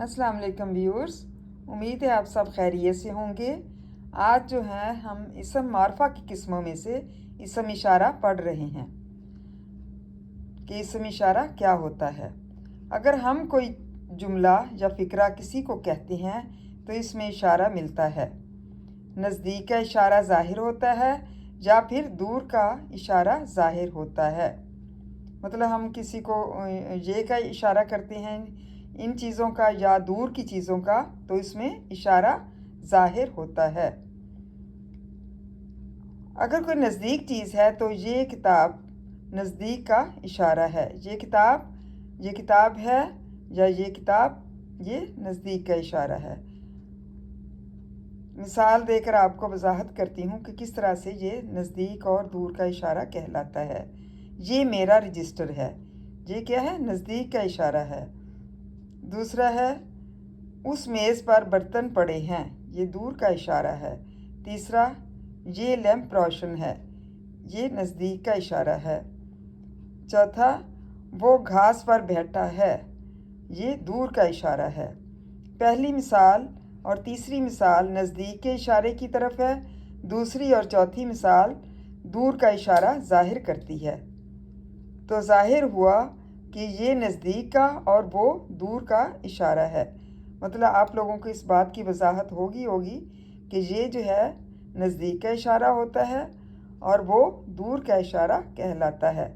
अस्सलाम वालेकुम व्यूअर्स, उम्मीद है आप सब खैरियत से होंगे। आज जो है हम इसम मारफा की किस्मों में से इसम इशारा पढ़ रहे हैं कि इसम इशारा क्या होता है। अगर हम कोई जुमला या फ़िक्रा किसी को कहते हैं तो इसमें इशारा मिलता है। नज़दीक का इशारा ज़ाहिर होता है या फिर दूर का इशारा ज़ाहिर होता है। मतलब हम किसी को ये का इशारा करते हैं इन चीज़ों का या दूर की चीज़ों का, तो इसमें इशारा ज़ाहिर होता है। अगर कोई नज़दीक चीज़ है तो ये किताब नज़दीक का इशारा है। ये किताब है या ये किताब ये नज़दीक का इशारा है। मिसाल देकर आपको वजाहत करती हूँ कि किस तरह से ये नज़दीक और दूर का इशारा कहलाता है। ये मेरा रजिस्टर है, ये क्या है? नज़दीक का इशारा है। दूसरा है उस मेज़ पर बर्तन पड़े हैं, ये दूर का इशारा है। तीसरा ये लैंप रोशन है, ये नज़दीक का इशारा है। चौथा वो घास पर बैठा है, ये दूर का इशारा है। पहली मिसाल और तीसरी मिसाल नज़दीक के इशारे की तरफ है, दूसरी और चौथी मिसाल दूर का इशारा ज़ाहिर करती है। तो ज़ाहिर हुआ कि ये नज़दीक का और वो दूर का इशारा है। मतलब आप लोगों को इस बात की वजाहत होगी कि ये जो है नज़दीक का इशारा होता है और वो दूर का इशारा कहलाता है।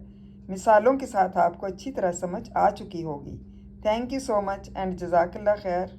मिसालों के साथ आपको अच्छी तरह समझ आ चुकी होगी। Thank you so much and जज़ाकल्लाह खैर।